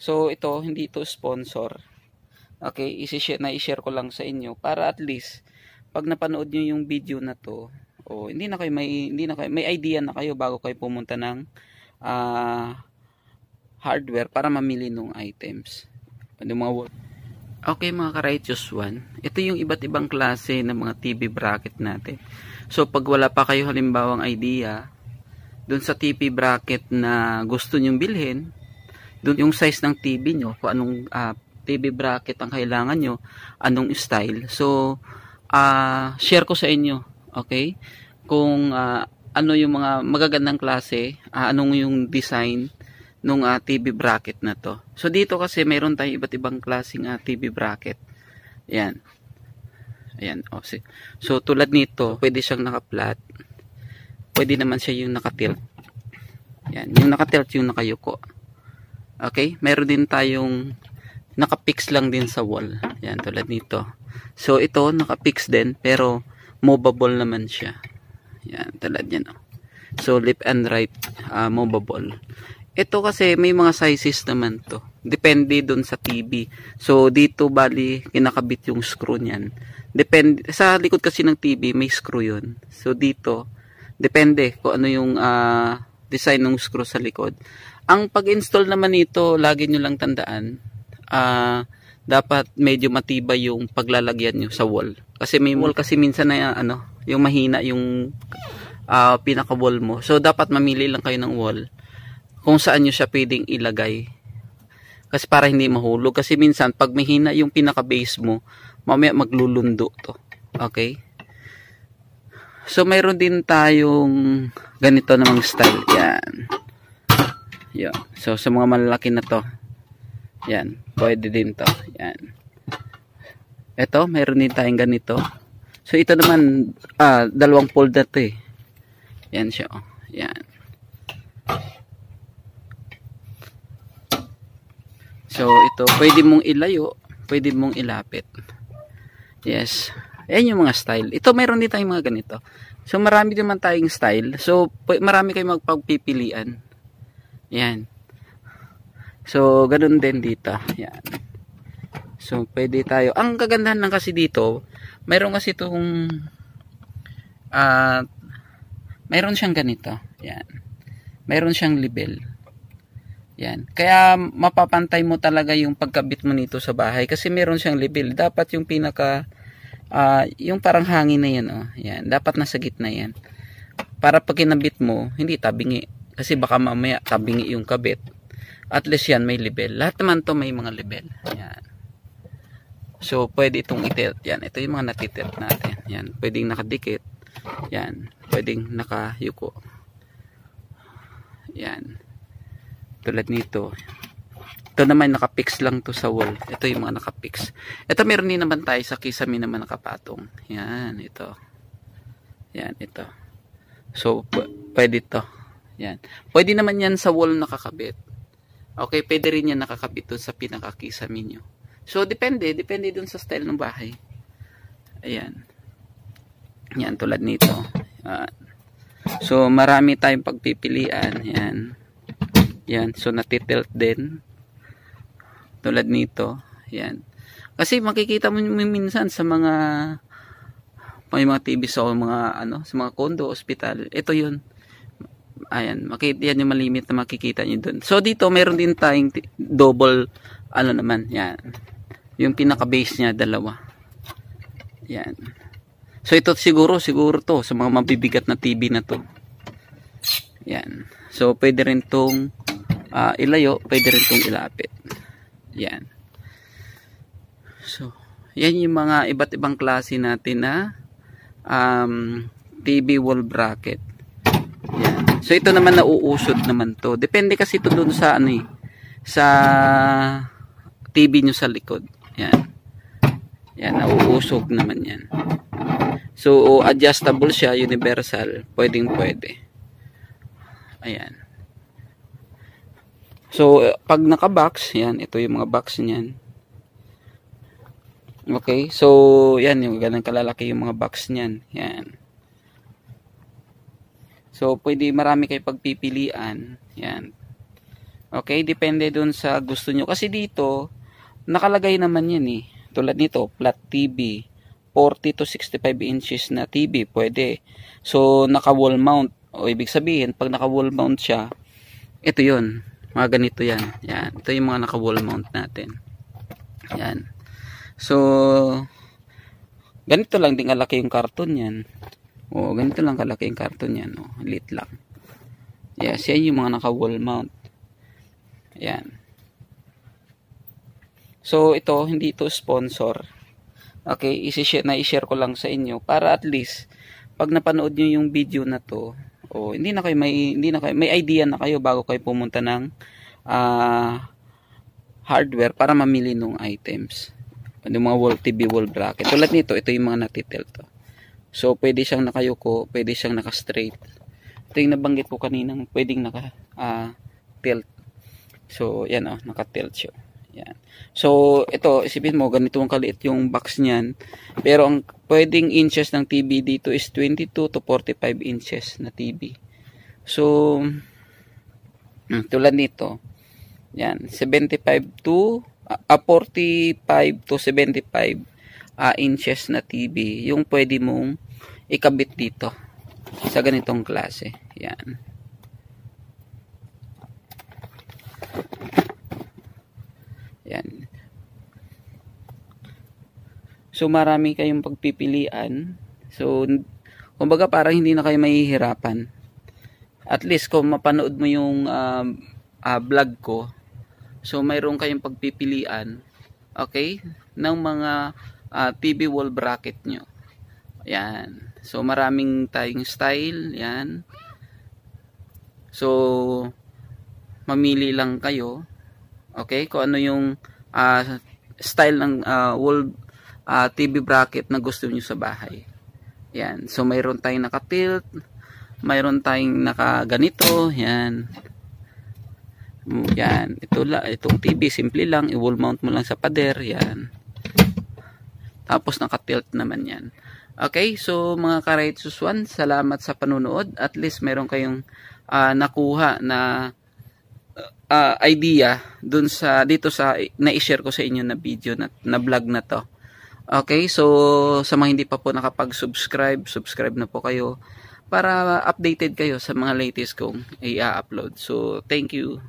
So ito, hindi ito sponsor. Okay, i-share ko lang sa inyo para at least pag napanood niyo yung video na to, hindi na kayo may idea na kayo bago kayo pumunta ng hardware para mamili ng items. Okay mga ka-righteous one, ito yung iba't ibang klase ng mga TV bracket natin. So pag wala pa kayo halimbawang idea dun sa TV bracket na gusto nyong bilhin, dun yung size ng TV nyo, kung anong TV bracket ang kailangan nyo, anong style. So share ko sa inyo, okay? Kung ano yung mga magagandang klase, anong yung design nung TV bracket na to. So dito kasi mayroon tayong iba't ibang klaseng TV bracket. Ayan. Ayan. So tulad nito, pwede siyang naka-flat. Pwede naman siya yung naka-tilt. Ayan. Yung naka-tilt yung nakayuko. Okay? Meron din tayong naka-fix lang din sa wall. Ayan. Tulad nito. So ito naka-fix din pero movable naman siya. Ayan. Tulad yan. So left and right movable. Ito kasi may mga sizes naman to. Depende dun sa TV. So dito bali kinakabit yung screw niyan. Depende sa likod kasi ng TV may screw yun. So dito depende kung ano yung design ng screw sa likod. Ang pag-install naman nito, lagi nyo lang tandaan, dapat medyo matibay yung paglalagyan nyo sa wall. Kasi may wall kasi minsan na yung mahina yung pinaka-wall mo. So dapat mamili lang kayo ng wall kung saan nyo siya pwedeng ilagay. Kasi para hindi mahulog. Kasi minsan, pag mahina yung pinaka-base mo, mamaya maglulundo to. Okay? So, mayroon din tayong ganito namang style. Yan. Yan. So, sa mga malalaki na to, yan. Pwede din to. Yan. Ito, mayroon din tayong ganito. So, ito naman, dalawang fold na to eh. Yan siya. Oh. Yan. So, ito, pwede mong ilayo, pwede mong ilapit. Yes. Ayan yung mga style. Ito, mayroon din tayong mga ganito. So, marami naman tayong style. So, marami kayong magpagpipilian. Yan. So, ganun din dito. Yan. So, pwede tayo. Ang kagandahan lang kasi dito, mayroon kasi itong, mayroon siyang ganito. Yan. Mayroon siyang label. Yan. Kaya mapapantay mo talaga yung pagkabit mo nito sa bahay kasi meron siyang label. Dapat yung pinaka yung parang hangin na yan, oh. Yan, dapat nasa gitna yan. Para pag kinabit mo, hindi tabingi. Kasi baka mamaya tabingi yung kabit. At least yan may label. Lahat naman to may mga label. Yan. So pwede itong itilt. Yan, ito yung mga natitilt natin. Yan, pwedeng nakadikit. Yan, pwedeng nakayuko. Yan. Tulad nito. Ito naman nakapix lang to sa wall. Ito yung mga nakapix. Ito meron din naman tayo sa kisame naman nakapatong. Yan, ito. Yan, ito. So, pwede to. Yan. Pwede naman yan sa wall nakakabit. Okay, pwede rin yan nakakabit doon sa pinakakisame nyo. So, depende. Depende dun sa style ng bahay. Ayan. Yan, tulad nito. So, marami tayong pagpipilian. Yan. Yan, so natitilt din. Tulad nito. Yan. Kasi makikita mo minsan sa mga may mga TV sa mga sa mga condo, hospital. Ito 'yun. Ayan, yan yung malimit na makikita niyo doon. So dito meron din tayong double naman, yan. Yung pinaka base niya dalawa. Yan. So ito siguro to sa mga mabibigat na TV na to. Yan. So pwede rin tong ilayo, pwede rin itong ilapit. Yan. So, yan yung mga iba't ibang klase natin na TV wall bracket. Yan. So, ito naman nauusod naman to. Depende kasi ito dun sa sa TV nyo sa likod. Yan. Yan, nauusog naman yan. So, adjustable siya, universal. Pwedeng pwede. Ayan. So, pag naka-box, yan, ito yung mga box niyan. Okay, so, yan, yung ganun kalalaki yung mga box niyan. Yan. So, pwede marami kayo pagpipilian. Yan. Okay, depende dun sa gusto nyo. Kasi dito, nakalagay naman yan eh. Tulad nito, flat TV. 40 to 65 inches na TV, pwede. So, naka-wall mount. O, ibig sabihin, pag naka-wall mount siya, ito yun. Mga ganito yan. Yan. Ito yung mga naka-wall mount natin. Yan. So, ganito lang din kalaki yung karton yan. O, ganito lang kalaki yung karton yan. O, lit lang. Yes, yan yung mga naka-wall mount. Yan. So, ito, hindi ito sponsor. Okay, i-share ko lang sa inyo para at least pag napanood niyo yung video na to, hindi na kayo may idea na kayo bago kayo pumunta ng hardware para mamili ng items. Yung mga wall TV wall bracket. Tulad nito, ito yung mga natitel to. So, pwede siyang nakayuko, pwede siyang naka-straight. Ito yung nabanggit ko kaninang pwedeng naka-tilt. So, yan naka-tilt siya. Yan. So, ito, isipin mo, ganito ang kaliit yung box niyan. Pero ang pwedeng inches ng TV dito is 22 to 45 inches na TV. So, tulad nito, yan, 45 to 45 to 75 inches na TV yung pwede mong ikabit dito sa ganitong klase. Yan. Yan. So, marami kayong pagpipilian. So, kumbaga parang hindi na kayo mahihirapan. At least, kung mapanood mo yung vlog ko, so, mayroon kayong pagpipilian, okay, ng mga TV wall bracket nyo. Yan. So, maraming tayong style. Yan. So, mamili lang kayo. Okay, kung ano yung style ng wall TV bracket na gusto niyo sa bahay. Yan. So, mayroon tayong naka-tilt, mayroon tayong naka-ganito. Yan. Yan. Itong TV, simple lang. I-wall mount mo lang sa pader. Yan. Tapos, naka-tilt naman yan. Okay, so mga ka-Righteous One, salamat sa panunood. At least, mayroon kayong nakuha na idea dun dito sa na-share ko sa inyo na video na vlog na to. Okay, so sa mga hindi pa po nakapag-subscribe, subscribe na po kayo para updated kayo sa mga latest kong i-upload. So, thank you.